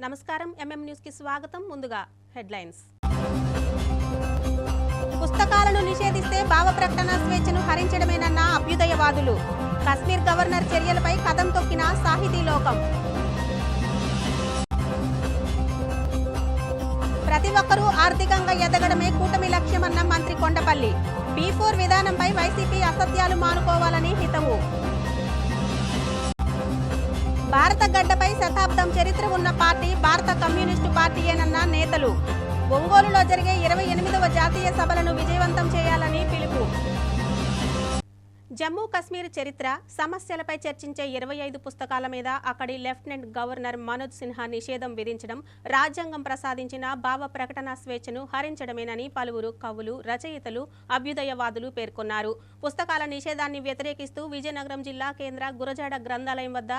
నమస్కారం MM news కి స్వాగతం. ముందుగా హెడ్లైన్స్. పుస్తకాలను నిషేధిస్తే భావ ప్రకటన స్వేచ్ఛను హరించడమేనన్న అభ్యుదయవాదులు. కశ్మీర్ గవర్నర్ చర్యలపై కదం తొక్కిన సాహితీ లోకం. ప్రతి ఒక్కరూ ఆర్థికంగా ఎదగడమే కూటమి లక్ష్యమన్న మంత్రి కొండపల్లి. B4 విధానంపై వైసీపీ అసత్యాలు మానుకోవాలని హితవు. భారత గడ్డపై శతాబ్దం చరిత్ర ఉన్న పార్టీ భారత కమ్యూనిస్టు పార్టీయేనన్న నేతలు. ఒంగోలులో జరిగే 28వ జాతీయ సభలను విజయవంతం చేయాలని పిలుపు. జమ్మూ కశ్మీర్ చరిత్ర సమస్యలపై చర్చించే 25 పుస్తకాల మీద అక్కడి లెఫ్టినెంట్ గవర్నర్ మనోజ్ సిన్హా నిషేధం విధించడం రాజ్యాంగం ప్రసాదించిన భావ ప్రకటన స్వేచ్ఛను హరించడమేనని పలువురు కవులు, రచయితలు, అభ్యుదయవాదులు పేర్కొన్నారు. పుస్తకాల నిషేధాన్ని వ్యతిరేకిస్తూ విజయనగరం జిల్లా కేంద్ర గురజాడ గ్రంథాలయం వద్ద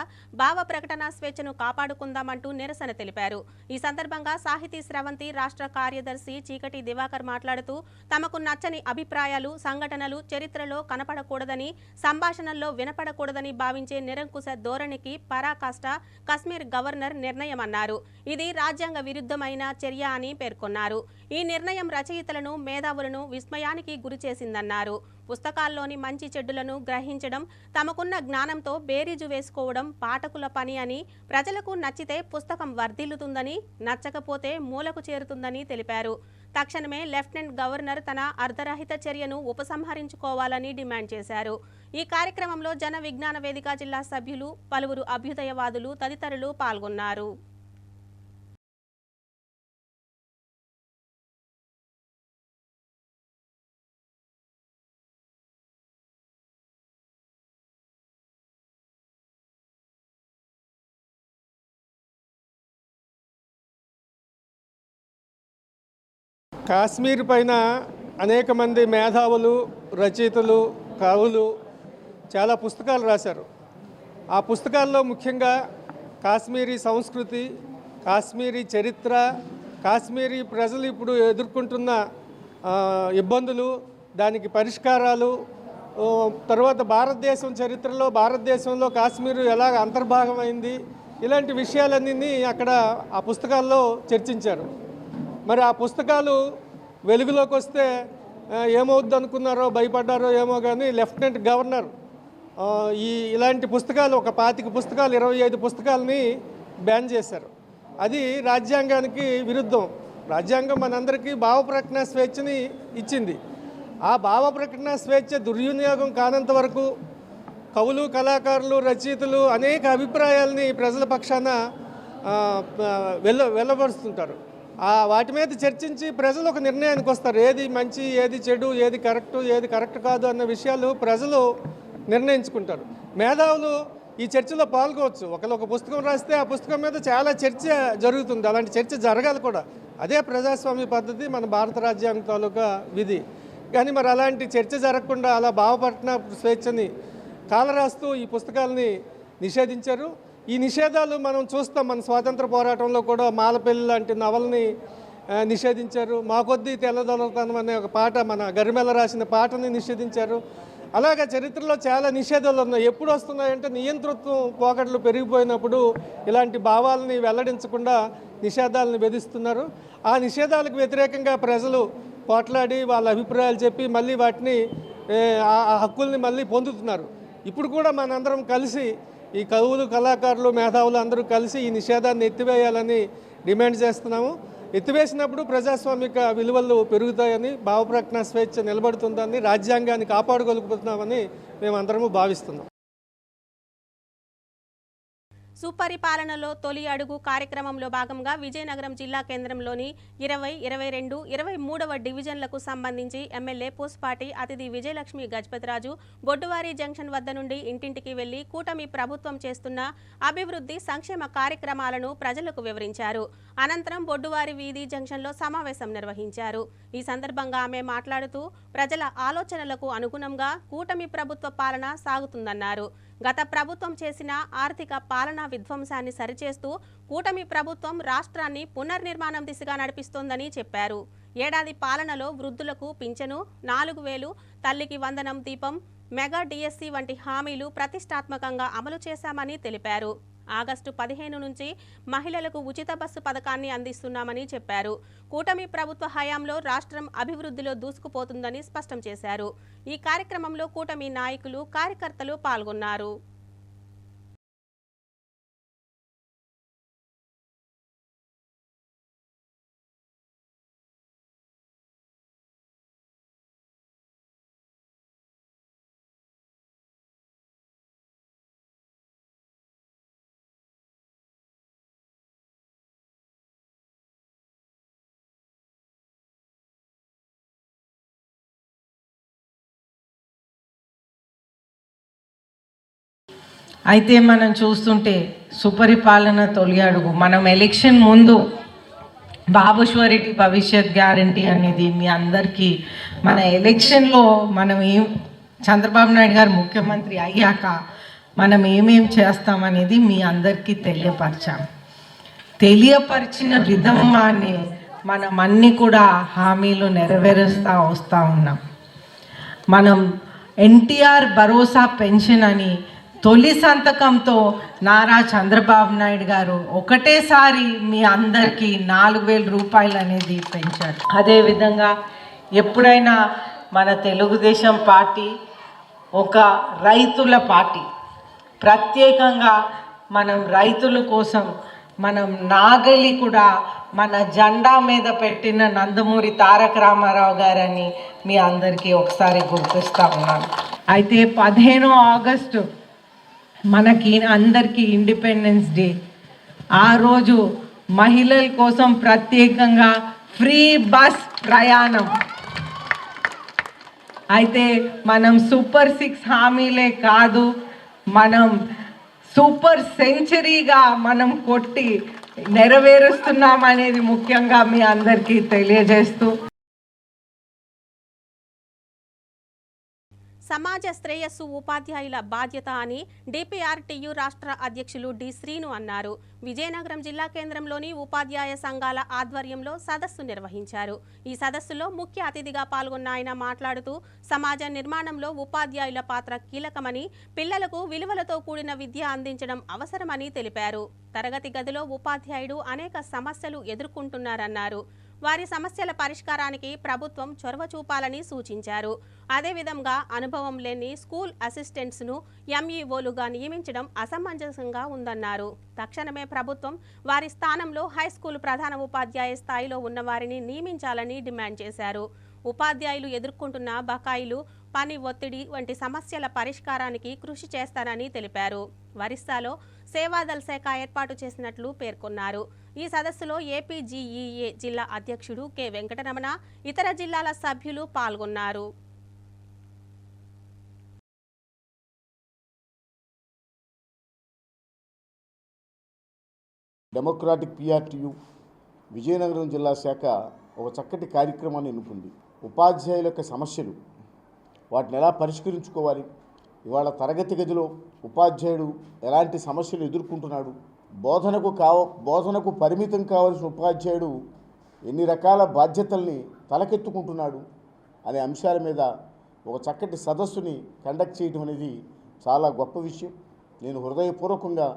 భావ ప్రకటన స్వేచ్ఛను కాపాడుకుందామంటూ నిరసన తెలిపారు. ఈ సందర్భంగా సాహితీ స్రవంతి రాష్ట్ర కార్యదర్శి చీకటి దివాకర్ మాట్లాడుతూ తమకు నచ్చని అభిప్రాయాలు, సంఘటనలు చరిత్రలో కనపడకూడదని, సంభాషణల్లో వినపడకూడదని భావించే నిరంకుశ ధోరణికి పరాకాష్ట కశ్మీర్ గవర్నర్ నిర్ణయమన్నారు. ఇది రాజ్యాంగ విరుద్ధమైన చర్య అని పేర్కొన్నారు. ఈ నిర్ణయం రచయితలను, మేధావులను విస్మయానికి గురిచేసిందన్నారు. పుస్తకాల్లోని మంచి చెడ్డులను గ్రహించడం, తమకున్న జ్ఞానంతో బేరీజు వేసుకోవడం పాఠకుల పని అని, ప్రజలకు నచ్చితే పుస్తకం వర్ధిల్లుతుందని, నచ్చకపోతే మూలకు చేరుతుందని తెలిపారు. తక్షణమే లెఫ్టినెంట్ గవర్నర్ తన అర్ధరహిత చర్యను ఉపసంహరించుకోవాలని డిమాండ్ చేశారు. ఈ కార్యక్రమంలో జన విజ్ఞాన వేదిక జిల్లా సభ్యులు, పలువురు అభ్యుదయవాదులు తదితరులు పాల్గొన్నారు. కాశ్మీర్ పైన అనేక మంది మేధావులు, రచయితలు, కవులు చాలా పుస్తకాలు రాశారు. ఆ పుస్తకాల్లో ముఖ్యంగా కాశ్మీరీ సంస్కృతి, కాశ్మీరీ చరిత్ర, కాశ్మీరీ ప్రజలు ఇప్పుడు ఎదుర్కొంటున్న ఇబ్బందులు, దానికి పరిష్కారాలు, తర్వాత భారతదేశం చరిత్రలో భారతదేశంలో కాశ్మీరు ఎలా అంతర్భాగమైంది, ఇలాంటి విషయాలన్నీ అక్కడ ఆ పుస్తకాల్లో చర్చించారు. మరి ఆ పుస్తకాలు వెలుగులోకి వస్తే ఏమవుద్ది అనుకున్నారో, భయపడ్డారో ఏమో కానీ లెఫ్టినెంట్ గవర్నర్ ఇలాంటి పుస్తకాలు ఒక 25 పుస్తకాలు 25 పుస్తకాలని బ్యాన్ చేశారు. అది రాజ్యాంగానికి విరుద్ధం. రాజ్యాంగం మనందరికీ భావ ప్రకటన స్వేచ్ఛని ఇచ్చింది. ఆ భావ ప్రకటన స్వేచ్ఛ దుర్వినియోగం కానంత వరకు కవులు, కళాకారులు, రచయితలు అనేక అభిప్రాయాలని ప్రజల పక్షాన వెళ్ళబరుస్తుంటారు. వాటి మీద చర్చించి ప్రజలు ఒక నిర్ణయానికి వస్తారు. ఏది మంచి, ఏది చెడు, ఏది కరెక్ట్ కాదు అన్న విషయాలు ప్రజలు నిర్ణయించుకుంటారు. మేధావులు ఈ చర్చలో పాల్గొవచ్చు. ఒక పుస్తకం రాస్తే ఆ పుస్తకం మీద చాలా చర్చ జరుగుతుంది. అలాంటి చర్చ జరగాలి కూడా. అదే ప్రజాస్వామ్య పద్ధతి, మన భారత రాజ్యాంగం తాలూకా విధి. కానీ మరి అలాంటి చర్చ జరగకుండా అలా భావపట్న స్వేచ్ఛని కాలరాస్తూ ఈ పుస్తకాలని నిషేధించారు. ఈ నిషేధాలు మనం చూస్తాం. మన స్వాతంత్ర పోరాటంలో కూడా మాలపెల్లి లాంటి నవలని నిషేధించారు. మా కొద్దీ తెల్లదొరతనం అనే ఒక పాట, మన గరిమెల రాసిన పాటని నిషేధించారు. అలాగే చరిత్రలో చాలా నిషేధాలు ఉన్నాయి. ఎప్పుడు వస్తున్నాయంటే నియంతృత్వం పోకడలు పెరిగిపోయినప్పుడు ఇలాంటి భావాలని వెల్లడించకుండా నిషేధాలను విధిస్తున్నారు. ఆ నిషేధాలకు వ్యతిరేకంగా ప్రజలు పోట్లాడి వాళ్ళ అభిప్రాయాలు చెప్పి మళ్ళీ వాటిని ఆ హక్కుల్ని మళ్ళీ పొందుతున్నారు. ఇప్పుడు కూడా మనందరం కలిసి, ఈ కవులు, కళాకారులు, మేధావులు అందరూ కలిసి ఈ నిషేధాన్ని ఎత్తివేయాలని డిమాండ్ చేస్తున్నాము. ఎత్తివేసినప్పుడు ప్రజాస్వామిక విలువలు పెరుగుతాయని, భావ ప్రకటన స్వేచ్ఛ నిలబడుతుందని, రాజ్యాంగాన్ని కాపాడుకోగలుగుతున్నామని మేమందరము భావిస్తున్నాం. సుపరిపాలనలో తొలి అడుగు కార్యక్రమంలో భాగంగా విజయనగరం జిల్లా కేంద్రంలోని 20, 22, 23వ డివిజన్లకు సంబంధించి ఎమ్మెల్యే పూసపాటి అతిథి విజయలక్ష్మి గజపతిరాజు బొడ్డువారి జంక్షన్ వద్ద నుండి ఇంటింటికి వెళ్లి కూటమి ప్రభుత్వం చేస్తున్న అభివృద్ధి, సంక్షేమ కార్యక్రమాలను ప్రజలకు వివరించారు. అనంతరం బొడ్డువారి వీధి జంక్షన్లో సమావేశం నిర్వహించారు. ఈ సందర్భంగా ఆమె మాట్లాడుతూ ప్రజల ఆలోచనలకు అనుగుణంగా కూటమి ప్రభుత్వ పాలన సాగుతుందన్నారు. గత ప్రభుత్వం చేసిన ఆర్థిక పాలనా విధ్వంసాన్ని సరిచేస్తూ కూటమి ప్రభుత్వం రాష్ట్రాన్ని పునర్నిర్మాణం దిశగా నడిపిస్తోందని చెప్పారు. ఏడాది పాలనలో వృద్ధులకు పింఛను, 4000, తల్లికి వందనం దీపం, మెగా డిఎస్సి వంటి హామీలు ప్రతిష్టాత్మకంగా అమలు చేశామని తెలిపారు. ఆగస్టు 15 నుంచి మహిళలకు ఉచిత బస్సు పథకాన్ని అందిస్తున్నామని చెప్పారు. కూటమి ప్రభుత్వ హయాంలో రాష్ట్రం అభివృద్ధిలో దూసుకుపోతుందని స్పష్టం చేశారు. ఈ కార్యక్రమంలో కూటమి నాయకులు, కార్యకర్తలు పాల్గొన్నారు. అయితే మనం చూస్తుంటే సుపరిపాలన తొలి అడుగు. మనం ఎలక్షన్ ముందు బాబు ష్యూరిటీ భవిష్యత్ గ్యారంటీ అనేది మీ అందరికీ మన ఎలక్షన్లో మనం చంద్రబాబు నాయుడు గారు ముఖ్యమంత్రి అయ్యాక మనం ఏమేం చేస్తామనేది మీ అందరికీ తెలియపరిచిన విధంగానే మనం అన్నీ కూడా హామీలు నెరవేరుస్తూ వస్తూ ఉన్నాం. మనం ఎన్టీఆర్ భరోసా పెన్షన్ అని తొలి సంతకంతో నారా చంద్రబాబు నాయుడు గారు ఒకటేసారి మీ అందరికీ 4,000 రూపాయలు అనేది పెంచారు. అదేవిధంగా ఎప్పుడైనా మన తెలుగుదేశం పార్టీ ఒక రైతుల పార్టీ, ప్రత్యేకంగా మనం రైతుల కోసం మనం నాగలి కూడా మన జెండా మీద పెట్టిన నందమూరి తారక రామారావు గారని మీ అందరికీ ఒకసారి గుర్తిస్తూ ఉన్నాను. అయితే 15 ఆగస్టు మనకి అందరికీ ఇండిపెండెన్స్ డే. ఆ రోజు మహిళల కోసం ప్రత్యేకంగా ఫ్రీ బస్ ప్రయాణం. అయితే మనం సూపర్ 6 హామీలే కాదు, మనం సూపర్ సెంచరీగా మనం కొట్టి నెరవేరుస్తున్నాం అనేది ముఖ్యంగా మీ అందరికీ తెలియజేస్తూ, సమాజ శ్రేయస్సు ఉపాధ్యాయుల బాధ్యత అని డిపిఆర్టీయు రాష్ట్ర అధ్యక్షులు డి శ్రీను అన్నారు. విజయనగరం జిల్లా కేంద్రంలోని ఉపాధ్యాయ సంఘాల ఆధ్వర్యంలో సదస్సు నిర్వహించారు. ఈ సదస్సులో ముఖ్య అతిథిగా పాల్గొన్న ఆయన మాట్లాడుతూ సమాజ నిర్మాణంలో ఉపాధ్యాయుల పాత్ర కీలకమని, పిల్లలకు విలువలతో కూడిన విద్య అందించడం అవసరమని తెలిపారు. తరగతి గదిలో ఉపాధ్యాయుడు అనేక సమస్యలు ఎదుర్కొంటున్నారన్నారు. వారి సమస్యల పరిష్కారానికి ప్రభుత్వం చొరవ చూపాలని సూచించారు. అదేవిధంగా అనుభవం లేని స్కూల్ అసిస్టెంట్స్ను ఎంఈఓలుగా నియమించడం అసమంజసంగా ఉందన్నారు. తక్షణమే ప్రభుత్వం వారి స్థానంలో హైస్కూల్ ప్రధాన ఉపాధ్యాయ స్థాయిలో ఉన్న వారిని నియమించాలని డిమాండ్ చేశారు. ఉపాధ్యాయులు ఎదుర్కొంటున్న బకాయిలు, పని ఒత్తిడి వంటి సమస్యల పరిష్కారానికి కృషి చేస్తారని తెలిపారు. వరిస్సాలో సేవాదల్ శాఖ ఏర్పాటు చేసినట్లు పేర్కొన్నారు. ఈ సదస్సులో ఏపీజీఈఏ జిల్లా అధ్యక్షుడు కె వెంకటరమణ, ఇతర జిల్లాల సభ్యులు పాల్గొన్నారు. డెమోక్రాటిక్ పిఆర్టీయు విజయనగరం జిల్లా శాఖ ఒక చక్కటి కార్యక్రమాన్ని ఎన్నుకుంది. ఉపాధ్యాయుల యొక్క సమస్యలు, వాటిని ఎలా పరిష్కరించుకోవాలి, ఇవాళ తరగతి గదిలో ఉపాధ్యాయుడు ఎలాంటి సమస్యలు ఎదుర్కొంటున్నాడు, బోధనకు పరిమితం కావాల్సిన ఉపాధ్యాయుడు ఎన్ని రకాల బాధ్యతల్ని తలకెత్తుకుంటున్నాడు అనే అంశాల మీద ఒక చక్కటి సదస్సుని కండక్ట్ చేయడం అనేది చాలా గొప్ప విషయం. నేను హృదయపూర్వకంగా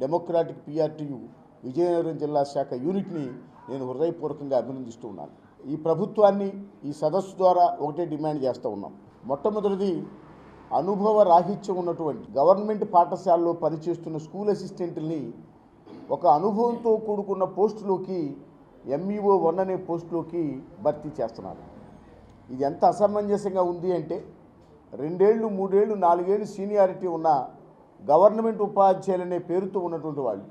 డెమోక్రాటిక్ పిఆర్టీయు విజయనగరం జిల్లా శాఖ యూనిట్ని నేను హృదయపూర్వకంగా అభినందిస్తూ ఉన్నాను. ఈ ప్రభుత్వాన్ని ఈ సదస్సు ద్వారా ఒకటే డిమాండ్ చేస్తూ ఉన్నాం. మొట్టమొదటిది, అనుభవ రాహిత్యం ఉన్నటువంటి గవర్నమెంట్ పాఠశాలలో పనిచేస్తున్న స్కూల్ అసిస్టెంట్ని ఒక అనుభవంతో కూడుకున్న పోస్టులోకి ఎంఈఓ 1 అనే పోస్టులోకి భర్తీ చేస్తున్నారు. ఇది ఎంత అసమంజసంగా ఉంది అంటే 2 ఏళ్ళు 3 ఏళ్ళు 4 ఏళ్ళు సీనియారిటీ ఉన్న గవర్నమెంట్ ఉపాధ్యాయులనే పేరుతో ఉన్నటువంటి వాళ్ళు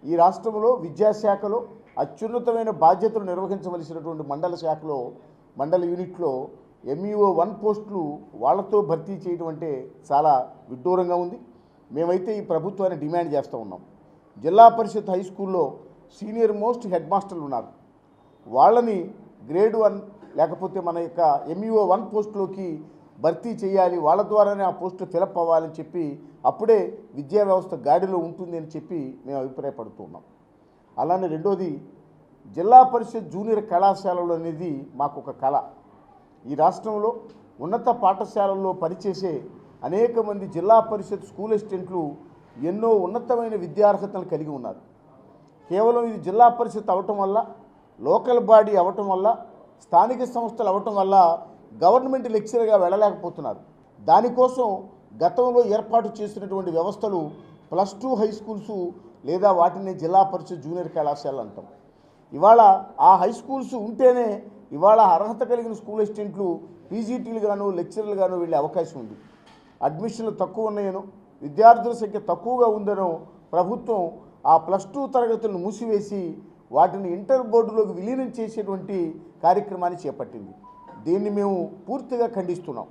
ఈ రాష్ట్రంలో విద్యాశాఖలో అత్యున్నతమైన బాధ్యతలు నిర్వహించవలసినటువంటి మండల యూనిట్లో ఎంఈఓ 1 పోస్టులు వాళ్లతో భర్తీ చేయడం అంటే చాలా విడ్డూరంగా ఉంది. మేమైతే ఈ ప్రభుత్వాన్ని డిమాండ్ చేస్తూ ఉన్నాం. జిల్లా పరిషత్ హై స్కూల్లో సీనియర్ మోస్ట్ హెడ్ మాస్టర్లు ఉన్నారు, వాళ్ళని గ్రేడ్ 1 లేకపోతే మన యొక్క ఎంఈఓ 1 పోస్టులోకి భర్తీ చేయాలి, వాళ్ళ ద్వారానే ఆ పోస్టు ఫిలప్ అవ్వాలని చెప్పి అప్పుడే విద్యా వ్యవస్థ గాడిలో ఉంటుంది అని చెప్పి మేము అభిప్రాయపడుతున్నాం. అలానే రెండోది, జిల్లా పరిషత్ జూనియర్ కళాశాలలు అనేది మాకు ఒక కళ. ఈ రాష్ట్రంలో ఉన్నత పాఠశాలల్లో పనిచేసే అనేక మంది జిల్లా పరిషత్ స్కూల్ అసిస్టెంట్లు ఎన్నో ఉన్నతమైన విద్యార్హతలు కలిగి ఉన్నారు. కేవలం ఇది జిల్లా పరిషత్ అవటం వల్ల, లోకల్ బాడీ అవటం వల్ల, స్థానిక సంస్థలు అవటం వల్ల గవర్నమెంట్ లెక్చరర్గా వెళ్ళలేకపోతున్నారు. దానికోసం గతంలో ఏర్పాటు చేసినటువంటి వ్యవస్థలు +2 హై స్కూల్స్ లేదా వాటిని జిల్లా పరిషత్ జూనియర్ కళాశాలలు అంటాం. ఇవాళ ఆ హై స్కూల్స్ ఉంటేనే ఇవాళ అర్హత కలిగిన స్కూల్ అసిస్టెంట్లు పీజీటీలు గాను లెక్చరర్లు గాను వెళ్ళే అవకాశం ఉంది. అడ్మిషన్లు తక్కువ ఉన్నాయనో, విద్యార్థుల సంఖ్య తక్కువగా ఉందనో ప్రభుత్వం ఆ +2 తరగతులను మూసివేసి వాటిని ఇంటర్ బోర్డులోకి విలీనం చేసేటువంటి కార్యక్రమాన్ని చేపట్టింది. దీన్ని మేము పూర్తిగా ఖండిస్తున్నాం.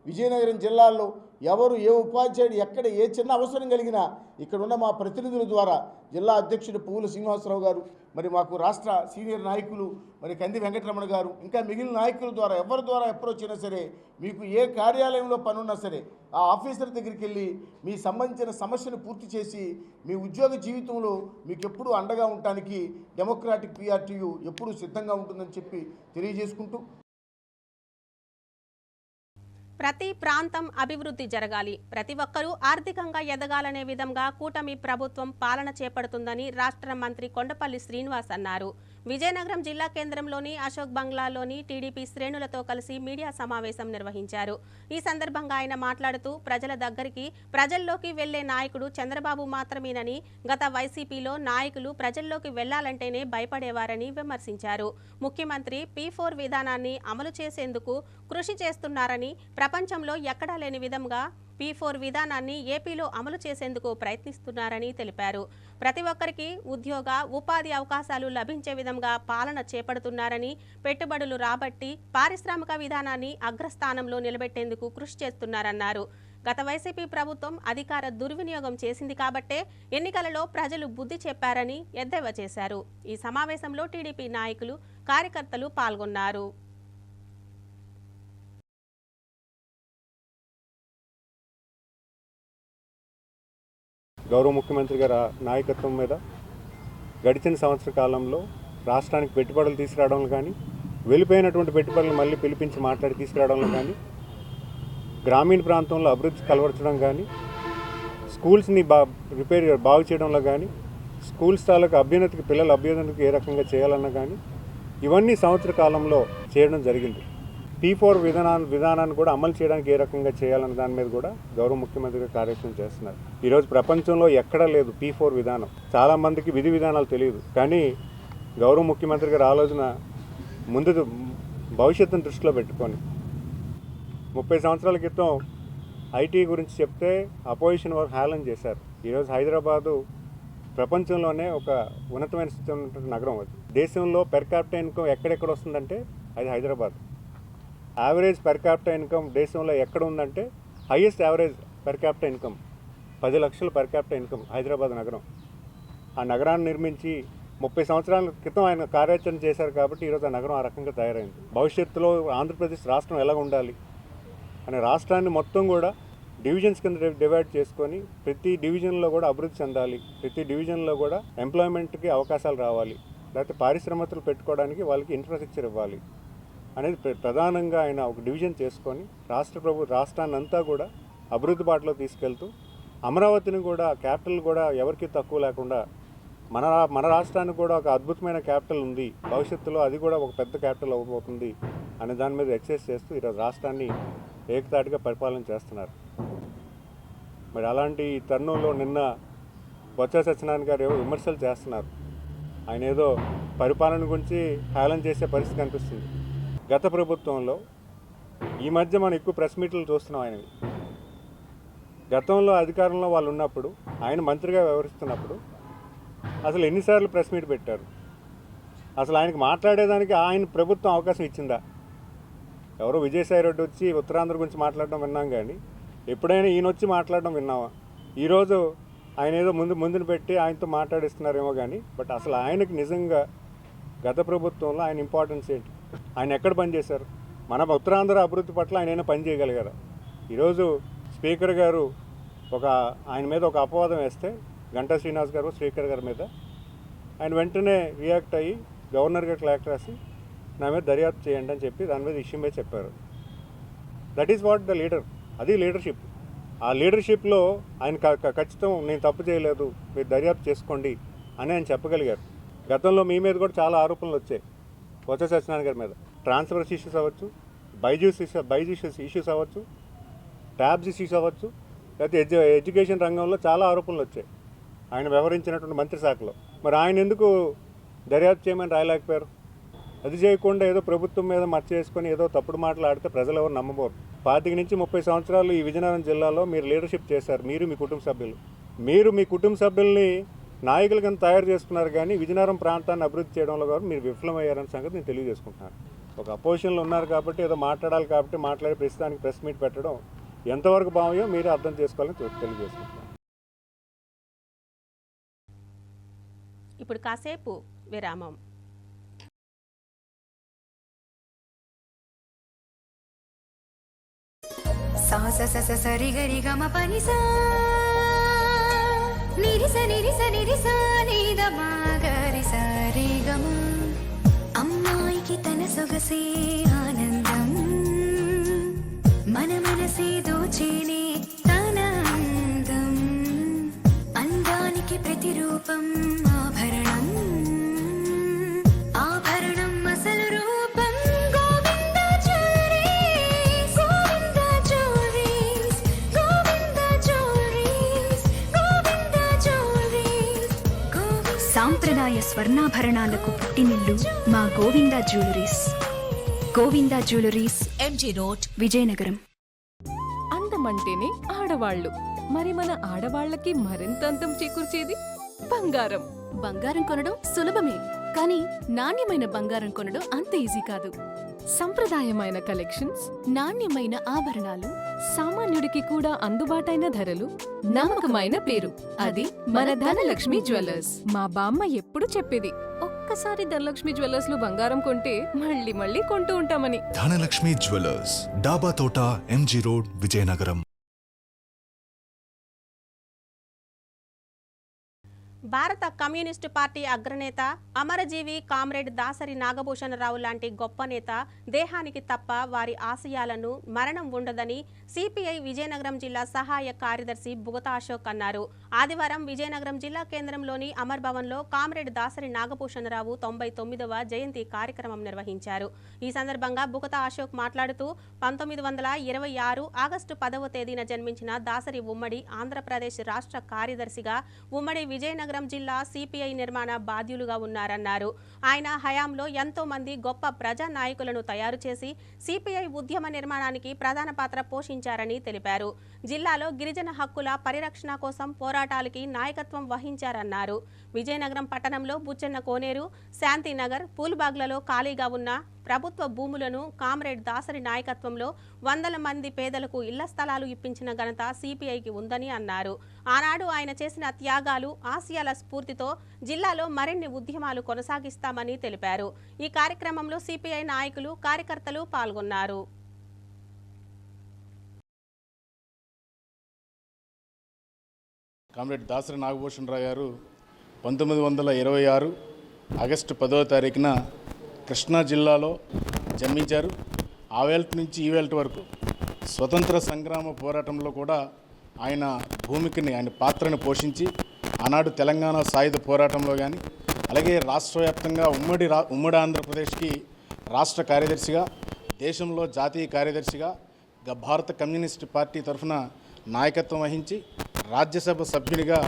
విజయనగరం జిల్లాలో ఎవరు ఏ ఉపాధ్యాయుడు ఎక్కడ ఏ చిన్న అవసరం కలిగినా ఇక్కడ ఉన్న మా ప్రతినిధుల ద్వారా జిల్లా అధ్యక్షుడు పువ్వుల శ్రీనివాసరావు గారు, మరి మాకు రాష్ట్ర సీనియర్ నాయకులు మరి కంది వెంకటరమణ గారు, ఇంకా మిగిలిన నాయకుల ద్వారా ఎవరి ద్వారా అప్రోచ్ అయినా సరే, మీకు ఏ కార్యాలయంలో పనున్నా సరే ఆ ఆఫీసర్ దగ్గరికి వెళ్ళి మీ సంబంధించిన సమస్యను పూర్తి చేసి మీ ఉద్యోగ జీవితంలో మీకు ఎప్పుడూ అండగా ఉండటానికి డెమోక్రాటిక్ PRTU ఎప్పుడూ సిద్ధంగా ఉంటుందని చెప్పి తెలియజేసుకుంటూ, ప్రతి ప్రాంతం అభివృద్ధి జరగాలి, ప్రతి ఒక్కరూ ఆర్థికంగా ఎదగాలనే విధంగా కూటమి ప్రభుత్వం పాలన చేపడుతుందని రాష్ట్ర మంత్రి కొండపల్లి శ్రీనివాస్ అన్నారు. విజయనగరం జిల్లా కేంద్రంలోని అశోక్ బంగ్లాలోని టీడీపీ శ్రేణులతో కలిసి మీడియా సమావేశం నిర్వహించారు. ఈ సందర్భంగా ఆయన మాట్లాడుతూ ప్రజల దగ్గరికి, ప్రజల్లోకి వెళ్లే నాయకుడు చంద్రబాబు మాత్రమేనని, గత వైసీపీలో నాయకులు ప్రజల్లోకి వెళ్లాలంటేనే భయపడేవారని విమర్శించారు. ముఖ్యమంత్రి P4 విధానాన్ని అమలు చేసేందుకు కృషి చేస్తున్నారని, ప్రపంచంలో ఎక్కడా లేని విధంగా P4 విధానాన్ని ఏపీలో అమలు చేసేందుకు ప్రయత్నిస్తున్నారని తెలిపారు. ప్రతి ఒక్కరికి ఉద్యోగ, ఉపాధి అవకాశాలు లభించే విధంగా పాలన చేపడుతున్నారని, పెట్టుబడులు రాబట్టి పారిశ్రామిక విధానాన్ని అగ్రస్థానంలో నిలబెట్టేందుకు కృషి చేస్తున్నారన్నారు. గత వైసీపీ ప్రభుత్వం అధికార దుర్వినియోగం చేసింది కాబట్టే ఎన్నికలలో ప్రజలు బుద్ధి చెప్పారని ఎద్దేవా చేశారు. ఈ సమావేశంలో టీడీపీ నాయకులు, కార్యకర్తలు పాల్గొన్నారు. గౌరవ ముఖ్యమంత్రి గారి నాయకత్వం మీద గడిచిన సంవత్సర కాలంలో రాష్ట్రానికి పెట్టుబడులు తీసుకురావడంలో కానీ, వెళ్ళిపోయినటువంటి పెట్టుబడులు మళ్ళీ పిలిపించి మాట్లాడి తీసుకురావడంలో కానీ, గ్రామీణ ప్రాంతంలో అభివృద్ధి కలవరచడం కానీ, స్కూల్స్ని బాగు చేయడంలో కానీ, స్కూల్స్ తాలూకు అభ్యున్నతికి, పిల్లల అభ్యున్నతికి ఏ రకంగా చేయాలన్నా కానీ, ఇవన్నీ సంవత్సర కాలంలో చేయడం జరిగింది. P4 విధానాన్ని కూడా అమలు చేయడానికి ఏ రకంగా చేయాలన్న దాని మీద కూడా గౌరవ ముఖ్యమంత్రి గారు కార్యక్రమం చేస్తున్నారు. ఈరోజు ప్రపంచంలో ఎక్కడా లేదు P4 విధానం. చాలామందికి విధి విధానాలు తెలియదు. కానీ గౌరవ ముఖ్యమంత్రి గారి ఆలోచన ముందు భవిష్యత్తును దృష్టిలో పెట్టుకొని 30 సంవత్సరాల క్రితం ఐటీ గురించి చెప్తే అపోజిషన్ వారు హేళన చేశారు. ఈరోజు హైదరాబాదు ప్రపంచంలోనే ఒక ఉన్నతమైన స్థితి ఉన్నటువంటి నగరం. అది దేశంలో పెర్ క్యాపిటల్ ఇన్కమ్ ఎక్కడెక్కడ వస్తుందంటే అది Hyderabad. Average per capital income దేశంలో ఎక్కడ ఉందంటే highest average per capital income 10 లక్షల పెర్ క్యాపిటల్ ఇన్కమ్ హైదరాబాద్ నగరం. ఆ నగరాన్ని నిర్మించి 30 సంవత్సరాల క్రితం ఆయన కార్యాచరణ చేశారు కాబట్టి ఈరోజు ఆ నగరం ఆ రకంగా తయారైంది. భవిష్యత్తులో ఆంధ్రప్రదేశ్ రాష్ట్రం ఎలా ఉండాలి అనే రాష్ట్రాన్ని మొత్తం కూడా డివిజన్స్ కింద డివైడ్ చేసుకొని ప్రతి డివిజన్లో కూడా అభివృద్ధి చెందాలి, ప్రతి డివిజన్లో కూడా ఎంప్లాయ్మెంట్కి అవకాశాలు రావాలి, లేకపోతే పారిశ్రామికలు పెట్టుకోవడానికి వాళ్ళకి ఇన్ఫ్రాస్ట్రక్చర్ ఇవ్వాలి అనేది ప్రధానంగా ఆయన ఒక డివిజన్ చేసుకొని రాష్ట్రాన్ని అంతా కూడా అభివృద్ధి బాటలో తీసుకెళ్తూ అమరావతిని కూడా క్యాపిటల్ కూడా ఎవరికి తక్కువ లేకుండా మన రాష్ట్రానికి కూడా ఒక అద్భుతమైన క్యాపిటల్ ఉంది, భవిష్యత్తులో అది కూడా ఒక పెద్ద క్యాపిటల్ అవ్వబోతుంది అనే దాని మీద ఎక్సైజ్ చేస్తూ ఈరోజు రాష్ట్రాన్ని ఏకతాటిగా పరిపాలన చేస్తున్నారు. మరి అలాంటి తరుణంలో నిన్న బొత్స సత్యనారాయణ గారు ఏవో విమర్శలు చేస్తున్నారు. ఆయన ఏదో పరిపాలన గురించి హేళన చేసే పరిస్థితి కనిపిస్తుంది. గత ప్రభుత్వంలో ఈ మధ్య మనం ఎక్కువ ప్రెస్ మీట్లు చూస్తున్నాం ఆయనవి. గతంలో అధికారంలో వాళ్ళు ఉన్నప్పుడు, ఆయన మంత్రిగా వ్యవహరిస్తున్నప్పుడు అసలు ఎన్నిసార్లు ప్రెస్ మీట్ పెట్టారు? అసలు ఆయనకు మాట్లాడేదానికి ఆయన ప్రభుత్వం అవకాశం ఇచ్చిందా? ఎవరో విజయసాయి రెడ్డి వచ్చి ఉత్తరాంధ్ర గురించి మాట్లాడడం విన్నాం, కానీ ఎప్పుడైనా ఈయన వచ్చి మాట్లాడడం విన్నావా? ఈరోజు ఆయన ఏదో ముందుని పెట్టి ఆయనతో మాట్లాడిస్తున్నారేమో కానీ, బట్ అసలు ఆయనకి నిజంగా గత ప్రభుత్వంలో ఆయన ఇంపార్టెన్స్ ఏంటి? ఆయన ఎక్కడ పనిచేశారు? మన ఉత్తరాంధ్ర అభివృద్ధి పట్ల ఆయన పని చేయగలిగారు. ఈరోజు స్పీకర్ గారు ఆయన మీద ఒక అపవాదం వేస్తే, గంటా శ్రీనివాస్ గారు స్పీకర్ గారి మీద, ఆయన వెంటనే రియాక్ట్ అయ్యి గవర్నర్ గారికి లేఖ రాసి నా మీద దర్యాప్తు చేయండి అని చెప్పి దాని మీద ఇష్యూ మీద చెప్పారు. That is what the leader. అది లీడర్షిప్. ఆ లీడర్షిప్లో ఆయన ఖచ్చితం నేను తప్పు చేయలేదు, మీరు దర్యాప్తు చేసుకోండి అని ఆయన చెప్పగలిగారు. గతంలో మీ మీద కూడా చాలా ఆరోపణలు వచ్చాయి, బొత్స సత్యనారాయణ గారి మీద. ట్రాన్స్ఫర్స్ ఇష్యూస్ అవ్వచ్చు, బైజూస్ ఇష్యూస్ అవ్వచ్చు, ట్యాబ్స్ ఇష్యూస్ అవ్వచ్చు, లేకపోతే ఎడ్యుకేషన్ రంగంలో చాలా ఆరోపణలు వచ్చాయి ఆయన వ్యవహరించినటువంటి మంత్రి శాఖలో. మరి ఆయన ఎందుకు దర్యాప్తు చేయమని రాయలేకపోయారు? అది చేయకుండా ఏదో ప్రభుత్వం మీద మచ్చ చేసుకొని ఏదో తప్పుడు మాట్లాడితే ప్రజలు ఎవరు నమ్మబోరు. 25 నుంచి 30 సంవత్సరాలు ఈ విజయనగరం జిల్లాలో మీరు లీడర్షిప్ చేశారు, మీరు మీ కుటుంబ సభ్యులు. మీరు మీ కుటుంబ సభ్యుల్ని నాయకులు కింద తయారు చేసుకున్నారు, కానీ విజయనగరం ప్రాంతాన్ని అభివృద్ధి చేయడంలో కూడా మీరు విఫలమయ్యారన్న సంగతి నేను తెలియజేసుకుంటున్నాను. ఒక అపోజిషన్లో ఉన్నారు కాబట్టి ఏదో మాట్లాడాలి కాబట్టి మాట్లాడే ప్రస్తుతానికి ప్రెస్ మీట్ పెట్టడం ఎంతవరకు భావ్యో మీరే అర్థం చేసుకోవాలని తెలియజేసుకుంటున్నాను. ఇప్పుడు కాసేపు విరామం. సా స స స సరి గరి గమ పని సా నిరి స నిరి స నిరి సా ని ద మా గరి స రి గమ. అమ్మాయికి తన సొగసే ఆనందం, మన మనసే దోచేనే తన అందం. అందానికి ప్రతిరూపం ఆభరణం, ఆభరణం అసలు రూపం. Govinda jewelleries, Govinda jewelleries, Govinda jewelleries, Govinda jewelleries. సాంప్రదాయ స్వర్ణాభరణాలకు పుట్టినిల్లు మా Govinda jewelleries. Govinda jewelleries, MG road, Vizianagaram. అందమంటేనే ఆడవాళ్ళు, మరి మన ఆడవాళ్ళకి మరింత అందం చేకూర్చేది బంగారం. బంగారం కొనడం సులభమే, కానీ నాణ్యమైన బంగారం కొనడం అంత ఈజీ కాదు. సంప్రదాయమైన కలెక్షన్స్, నాణ్యమైన ఆభరణాలు, సామాన్యుడికి కూడా అందుబాటైన ధరలు, నమ్మకమైన పేరు, అది మన ధనలక్ష్మి జ్యువెలర్స్. మా బామ్మ ఎప్పుడు చెప్పేది, ఒక్కసారి ధనలక్ష్మి జ్యువెలర్స్ లో బంగారం కొంటే మళ్ళీ మళ్ళీ కొంటూ ఉంటామని. ధనలక్ష్మి జ్యువెలర్స్, డాబా తోట, ఎంజీ రోడ్, విజయనగరం. భారత కమ్యూనిస్టు పార్టీ అగ్రనేత అమరజీవి కామ్రేడ్ దాసరి నాగభూషణరావు లాంటి గొప్ప నేత దేహానికి తప్ప వారి ఆశయాలను మరణం ఉండదని సిపిఐ విజయనగరం జిల్లా సహాయ కార్యదర్శి బుగతా అశోక్ అన్నారు. ఆదివారం విజయనగరం జిల్లా కేంద్రంలోని అమర్ భవన్లో కామ్రేడ్ దాసరి నాగభూషణరావు 99వ జయంతి కార్యక్రమం నిర్వహించారు. ఈ సందర్భంగా బుగతా అశోక్ మాట్లాడుతూ 1926 ఆగస్టు 10వ తేదీన జన్మించిన దాసరి ఉమ్మడి ఆంధ్రప్రదేశ్ రాష్ట్ర కార్యదర్శిగా ఉమ్మడి విజయనగరం జిల్లా సిపిఐ నిర్మాణ బాధ్యులుగా ఉన్నారన్నారు. ఆయన హయాంలో ఎంతో మంది గొప్ప ప్రజా నాయకులను తయారు చేసి సిపిఐ ఉద్యమ నిర్మాణానికి ప్రధాన పాత్ర పోషించారని తెలిపారు. జిల్లాలో గిరిజన హక్కుల పరిరక్షణ కోసం పోరాటాలకి నాయకత్వం వహించారన్నారు. విజయనగరం పట్టణంలో బుచ్చెన్న కోనేరు, శాంతినగర్, పూల్బాగ్లలో ఖాళీగా ఉన్న ప్రభుత్వ భూములను కామ్రేడ్ దాసరి నాయకత్వంలో వందల మంది పేదలకు ఇళ్ల స్థలాలు ఇప్పించిన ఘనత సిపిఐకి ఉందని అన్నారు. ఆనాడు ఆయన చేసిన త్యాగాలు, ఆశయాల స్ఫూర్తితో జిల్లాలో మరిన్ని ఉద్యమాలు కొనసాగిస్తామని తెలిపారు. ఈ కార్యక్రమంలో సిపిఐ నాయకులు, కార్యకర్తలు పాల్గొన్నారు. కామ్రేడ్ దాసరి నాగభూషణరావు గారు 1926 ఆగస్టు 10వ తారీఖున కృష్ణా జిల్లాలో జన్మించారు. ఆ వేల్ట్ నుంచి ఈ వేల్ట్ వరకు స్వతంత్ర సంగ్రామ పోరాటంలో కూడా ఆయన ఆయన పాత్రను పోషించి ఆనాడు తెలంగాణ సాయుధ పోరాటంలో కానీ, అలాగే రాష్ట్ర వ్యాప్తంగా ఉమ్మడి ఆంధ్రప్రదేశ్కి రాష్ట్ర కార్యదర్శిగా, దేశంలో జాతీయ కార్యదర్శిగా భారత కమ్యూనిస్ట్ పార్టీ తరఫున నాయకత్వం వహించి రాజ్యసభ సభ్యునిగా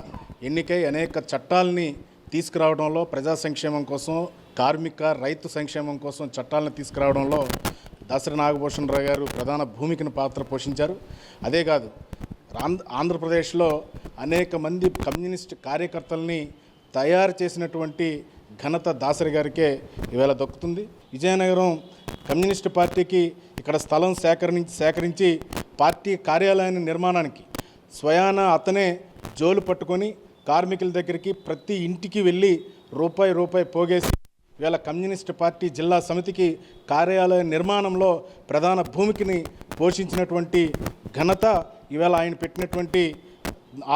ఎన్నికై అనేక చట్టాలని తీసుకురావడంలో, ప్రజా సంక్షేమం కోసం, కార్మిక రైతు సంక్షేమం కోసం చట్టాలను తీసుకురావడంలో దాసరి నాగభూషణరావు గారు ప్రధాన భూమికను పాత్ర పోషించారు. అదే కాదు, ఆంధ్రప్రదేశ్లో అనేక మంది కమ్యూనిస్ట్ కార్యకర్తల్ని తయారు చేసినటువంటి ఘనత దాసరి గారికే ఈవేళ దక్కుతుంది. విజయనగరం కమ్యూనిస్ట్ పార్టీకి ఇక్కడ స్థలం సేకరించి పార్టీ కార్యాలయాన్ని నిర్మాణానికి స్వయాన అతనే జోలు పట్టుకొని కార్మికుల దగ్గరికి ప్రతి ఇంటికి వెళ్ళి రూపాయి పోగేసి ఇవాళ కమ్యూనిస్ట్ పార్టీ జిల్లా సమితికి కార్యాలయ నిర్మాణంలో ప్రధాన భూమికని పోషించినటువంటి ఘనత ఇవాళ ఆయన పెట్టినటువంటి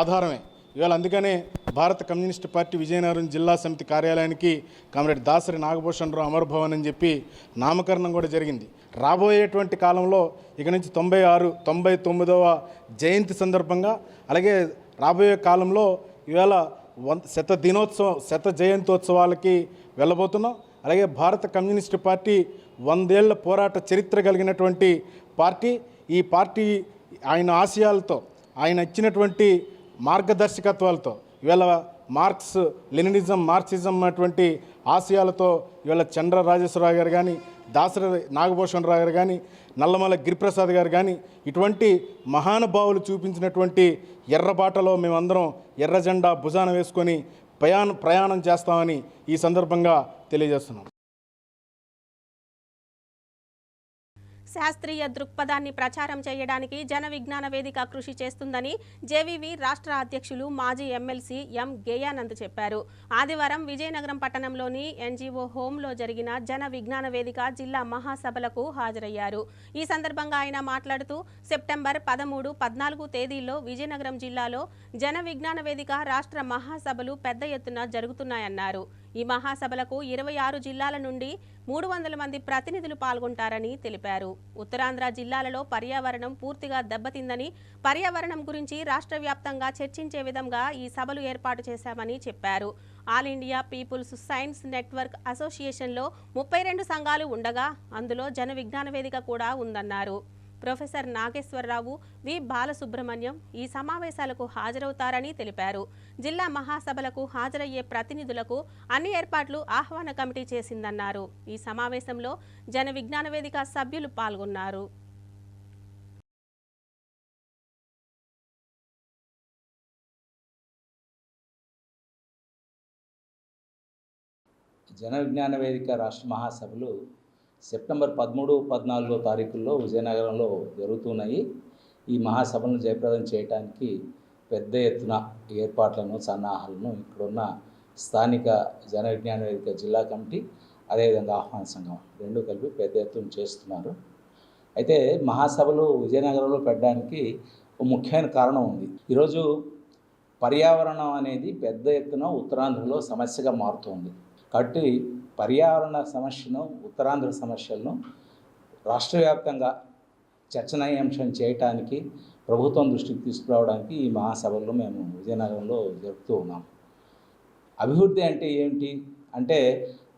ఆధారమే. ఇవాళ అందుకనే భారత కమ్యూనిస్ట్ పార్టీ విజయనగరం జిల్లా సమితి కార్యాలయానికి కామ్రేడ్ దాసరి నాగభూషణరావు అమర్ భవన్ అని చెప్పి నామకరణం కూడా జరిగింది. రాబోయేటువంటి కాలంలో ఇక నుంచి 99వ జయంతి సందర్భంగా, అలాగే రాబోయే కాలంలో ఇవాళ శత జయంతోత్సవాలకి వెళ్ళబోతున్నాం. అలాగే భారత కమ్యూనిస్ట్ పార్టీ 100 ఏళ్ల పోరాట చరిత్ర కలిగినటువంటి పార్టీ. ఈ పార్టీ ఆయన ఆశయాలతో, ఆయన ఇచ్చినటువంటి మార్గదర్శకత్వాలతో, ఇవాళ మార్క్సిజం అటువంటి ఆశయాలతో ఇవాళ చంద్ర రాజేశ్వరరావు గారు కానీ, దాసరి నాగభూషణరావు గారు కానీ, నల్లమల గిరిప్రసాద్ గారు కానీ, ఇటువంటి మహానుభావులు చూపించినటువంటి ఎర్రబాటలో మేమందరం ఎర్ర జెండా భుజాన వేసుకొని ప్రయాణం చేస్తామని ఈ సందర్భంగా తెలియజేస్తున్నాం. శాస్త్రీయ దృక్పథాన్ని ప్రచారం చేయడానికి జన విజ్ఞాన వేదిక కృషి చేస్తుందని జేవీవి రాష్ట్ర అధ్యక్షులు మాజీ ఎమ్మెల్సీ ఎం గేయానంద్ చెప్పారు. ఆదివారం విజయనగరం పట్టణంలోని ఎన్జీఓ హోంలో జరిగిన జన విజ్ఞాన వేదిక జిల్లా మహాసభలకు హాజరయ్యారు. ఈ సందర్భంగా ఆయన మాట్లాడుతూ సెప్టెంబర్ 13, 14 తేదీల్లో విజయనగరం జిల్లాలో జన విజ్ఞాన వేదిక రాష్ట్ర మహాసభలు పెద్ద ఎత్తున జరుగుతున్నాయన్నారు. ఈ మహాసభలకు 26 జిల్లాల నుండి 300 మంది ప్రతినిధులు పాల్గొంటారని తెలిపారు. ఉత్తరాంధ్ర జిల్లాలలో పర్యావరణం పూర్తిగా దెబ్బతిందని, పర్యావరణం గురించి రాష్ట్ర వ్యాప్తంగా చర్చించే విధంగా ఈ సభలు ఏర్పాటు చేశామని చెప్పారు. All India people's science network అసోసియేషన్లో 32 సంఘాలు ఉండగా అందులో జన విజ్ఞాన వేదిక కూడా ఉందన్నారు. ప్రొఫెసర్ నాగేశ్వరరావు, వి బాలసుబ్రహ్మణ్యం ఈ సమావేశాలకు హాజరవుతారని తెలిపారు. జిల్లా మహాసభలకు హాజరయ్యే ప్రతినిధులకు అన్ని ఏర్పాట్లు ఆహ్వాన కమిటీ చేసిందన్నారు. ఈ సమావేశంలో జన విజ్ఞాన వేదిక సభ్యులు పాల్గొన్నారు. జన విజ్ఞాన వేదిక రాష్ట్ర మహాసభలు సెప్టెంబర్ 13, 14 తారీఖుల్లో విజయనగరంలో జరుగుతున్నాయి. ఈ మహాసభలను జయప్రదం చేయడానికి పెద్ద ఎత్తున ఏర్పాట్లను, సన్నాహాలను ఇక్కడున్న స్థానిక జన విజ్ఞాన వేదిక జిల్లా కమిటీ, అదేవిధంగా ఆహ్వాన సంఘం రెండు కలిపి పెద్ద ఎత్తున చేస్తున్నారు. అయితే మహాసభలు విజయనగరంలో పెట్టడానికి ఒక ముఖ్యమైన కారణం ఉంది. ఈరోజు పర్యావరణం అనేది పెద్ద ఎత్తున ఉత్తరాంధ్రలో సమస్యగా మారుతుంది. కాబట్టి పర్యావరణ సమస్యను, ఉత్తరాంధ్ర సమస్యలను రాష్ట్ర వ్యాప్తంగా చర్చనీయాంశం చేయటానికి, ప్రభుత్వం దృష్టికి తీసుకురావడానికి ఈ మహాసభల్లో మేము విజయనగరంలో జరుపుతూ ఉన్నాం. అభివృద్ధి అంటే ఏమిటి అంటే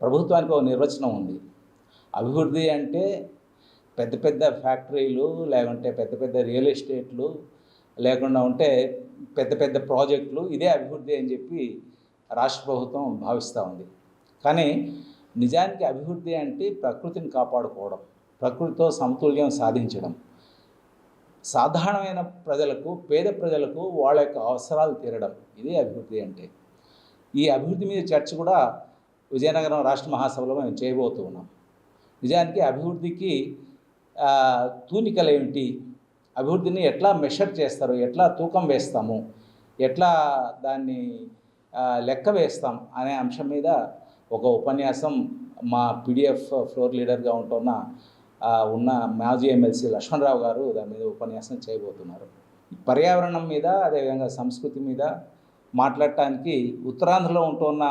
ప్రభుత్వానికి ఒక నిర్వచనం ఉంది. అభివృద్ధి అంటే పెద్ద పెద్ద ఫ్యాక్టరీలు, లేకుంటే పెద్ద పెద్ద రియల్ ఎస్టేట్లు, లేకుండా ఉంటే పెద్ద పెద్ద ప్రాజెక్టులు, ఇదే అభివృద్ధి అని చెప్పి రాష్ట్ర ప్రభుత్వం భావిస్తూ ఉంది. కానీ నిజానికి అభివృద్ధి అంటే ప్రకృతిని కాపాడుకోవడం, ప్రకృతితో సమతుల్యం సాధించడం, సాధారణమైన ప్రజలకు, పేద ప్రజలకు వాళ్ళ యొక్క అవసరాలు తీరడం, ఇదే అభివృద్ధి అంటే. ఈ అభివృద్ధి మీద చర్చ కూడా విజయనగరం రాష్ట్ర మహాసభలో మేము చేయబోతూ ఉన్నాం. నిజానికి అభివృద్ధికి తూనికలు ఏమిటి, అభివృద్ధిని ఎట్లా మెషర్ చేస్తారు, ఎట్లా తూకం వేస్తాము, ఎట్లా దాన్ని లెక్క వేస్తాం అనే అంశం మీద ఒక ఉపన్యాసం మా పీడిఎఫ్ ఫ్లోర్ లీడర్గా ఉన్న మాజీ ఎమ్మెల్సీ లక్ష్మణరావు గారు దాని మీద ఉపన్యాసం చేయబోతున్నారు. పర్యావరణం మీద, అదేవిధంగా సంస్కృతి మీద మాట్లాడటానికి ఉత్తరాంధ్రలో ఉంటున్న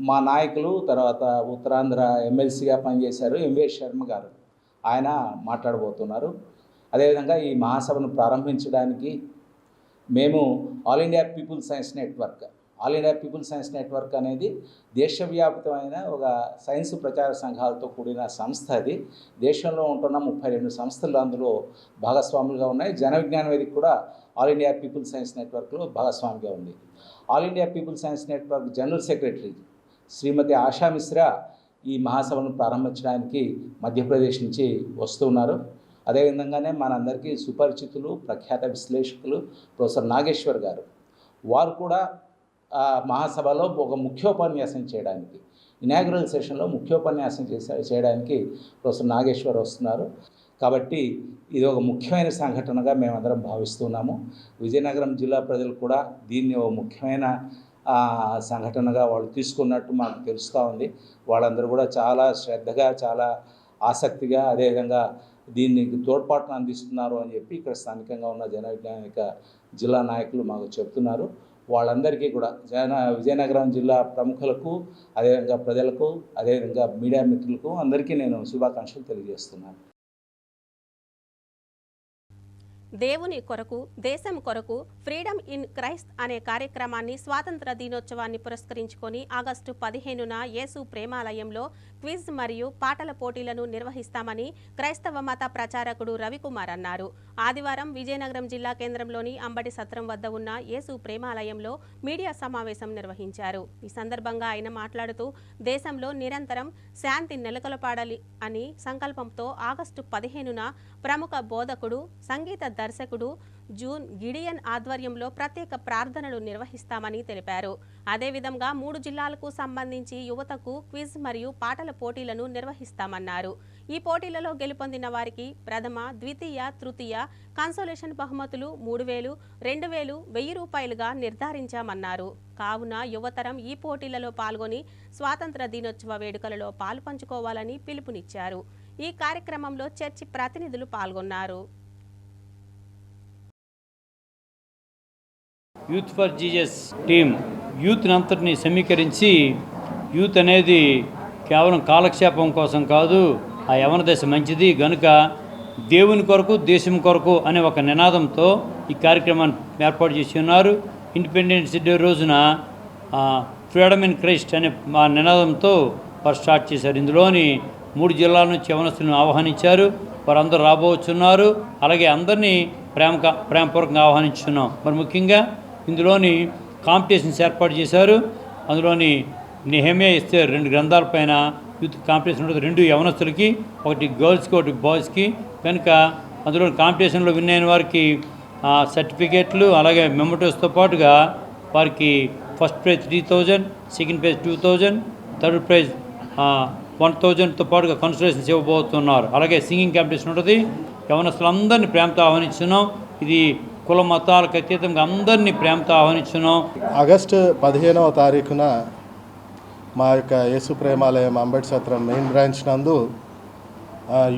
మా నాయకులు, తర్వాత ఉత్తరాంధ్ర ఎమ్మెల్సీగా పనిచేశారు ఎంవీఎస్ శర్మ గారు, ఆయన మాట్లాడబోతున్నారు. అదేవిధంగా ఈ మహాసభను ప్రారంభించడానికి మేము all India people science network అనేది దేశవ్యాప్తమైన ఒక సైన్స్ ప్రచార సంఘాలతో కూడిన సంస్థ. అది దేశంలో ఉంటున్న 32 సంస్థలు అందులో భాగస్వాములుగా ఉన్నాయి. జన విజ్ఞాన వేదిక కూడా ఆల్ ఇండియా పీపుల్ సైన్స్ నెట్వర్క్లో భాగస్వామిగా ఉంది. All India people science network general secretary Shrimati Asha Mishra ఈ మహాసభను ప్రారంభించడానికి మధ్యప్రదేశ్ నుంచి వస్తున్నారు. అదేవిధంగానే మనందరికీ సుపరిచితులు, ప్రఖ్యాత విశ్లేషకులు ప్రొఫెసర్ నాగేశ్వర్ గారు, వారు కూడా మహాసభలో ఒక ముఖ్యోపన్యాసం చేయడానికి, ఇనాగ్రల్ సెషన్లో ముఖ్యోపన్యాసం చేయడానికి ప్రొఫెసర్ నాగేశ్వర్ వస్తున్నారు. కాబట్టి ఇది ఒక ముఖ్యమైన సంఘటనగా మేమందరం భావిస్తున్నాము. విజయనగరం జిల్లా ప్రజలు కూడా దీన్ని ఒక ముఖ్యమైన సంఘటనగా వాళ్ళు తీసుకున్నట్టు మాకు తెలుస్తూ ఉంది. వాళ్ళందరూ కూడా చాలా శ్రద్ధగా, చాలా ఆసక్తిగా, అదేవిధంగా దీనికి తోడ్పాటును అందిస్తున్నారు అని చెప్పి ఇక్కడ స్థానికంగా ఉన్న జన విజ్ఞానిక జిల్లా నాయకులు మాకు చెప్తున్నారు. వాళ్ళందరికీ కూడా విజయనగరం జిల్లా ప్రముఖులకు, అదేవిధంగా ప్రజలకు, అదేవిధంగా మీడియా మిత్రులకు అందరికీ నేను శుభాకాంక్షలు తెలియజేస్తున్నాను. దేవుని కొరకు, దేశం కొరకు ఫ్రీడమ్ ఇన్ క్రైస్ట్ అనే కార్యక్రమాన్ని స్వాతంత్ర దినోత్సవాన్ని పురస్కరించుకొని ఆగస్టు 15న యేసు ప్రేమాలయంలో క్విజ్ మరియు పాటల పోటీలను నిర్వహిస్తామని క్రైస్తవ మత ప్రచారకుడు రవికుమార్ అన్నారు. ఆదివారం విజయనగరం జిల్లా కేంద్రంలోని అంబటి సత్రం వద్ద ఉన్న యేసు ప్రేమాలయంలో మీడియా సమావేశం నిర్వహించారు. ఈ సందర్భంగా ఆయన మాట్లాడుతూ దేశంలో నిరంతరం శాంతి నెలకొల్పాడాలి అని సంకల్పంతో ఆగస్టు 15న ప్రముఖ బోధకుడు, సంగీత దర్శకుడు జూన్ గిడియన్ ఆధ్వర్యంలో ప్రత్యేక ప్రార్థనలు నిర్వహిస్తామని తెలిపారు. అదేవిధంగా 3 జిల్లాలకు సంబంధించి యువతకు క్విజ్ మరియు పాటల పోటీలను నిర్వహిస్తామన్నారు. ఈ పోటీలలో గెలుపొందిన వారికి ప్రథమ, ద్వితీయ, తృతీయ కన్సోలేషన్ బహుమతులు 3,000, 2,000, 1,000 రూపాయలుగా నిర్ధారించామన్నారు. కావున యువతరం ఈ పోటీలలో పాల్గొని స్వాతంత్ర దినోత్సవ వేడుకలలో పాలుపంచుకోవాలని పిలుపునిచ్చారు. ఈ కార్యక్రమంలో చర్చి ప్రతినిధులు పాల్గొన్నారు. యూత్ ఫర్ జీసస్ టీం యూత్ని అంతటిని సమీకరించి యూత్ అనేది కేవలం కాలక్షేపం కోసం కాదు, ఆ యవన దశ మంచిది గనుక దేవుని కొరకు, దేశం కొరకు అనే ఒక నినాదంతో ఈ కార్యక్రమాన్ని ఏర్పాటు చేసి ఉన్నారు. ఇండిపెండెన్స్ డే రోజున ఫ్రీడమ్ ఇన్ క్రైస్ట్ అనే మా నినాదంతో వారు స్టార్ట్ చేశారు. ఇందులోని 3 జిల్లాల నుంచి యవనస్తులను ఆహ్వానించారు. వారందరూ రాబోతున్నారు. అలాగే అందరినీ ప్రేమపూర్వకంగా ఆహ్వానించున్నాం. మరి ముఖ్యంగా ఇందులోని కాంపిటీషన్స్ ఏర్పాటు చేశారు. అందులోని నెహెమియా ఎస్తేర్ 2 గ్రంథాలపైన యూత్ కాంపిటీషన్ ఉంటుంది. 2 యవనస్తులకి, ఒకటి గర్ల్స్కి, ఒకటి బాయ్స్కి. కనుక అందులో కాంపిటీషన్లో విన్ అయిన వారికి సర్టిఫికేట్లు, అలాగే మెమోటోస్తో పాటుగా వారికి first prize 3,000, second prize 2,000, third prize 1,000తో పాటుగా కన్సలేషన్స్ ఇవ్వబోతున్నారు. అలాగే సింగింగ్ కాంపిటీషన్ ఉంటుంది. యవనస్తులందరినీ ప్రేమతో ఆహ్వానిస్తున్నాం. ఇది కుల మతాలకు అతీతంగా అందరినీ ప్రేమతో ఆహ్వానిస్తున్నాం. ఆగస్టు 15వ తారీఖున మా యొక్క యేసు ప్రేమాలయం అంబటి సత్రం మెయిన్ బ్రాంచ్ నందు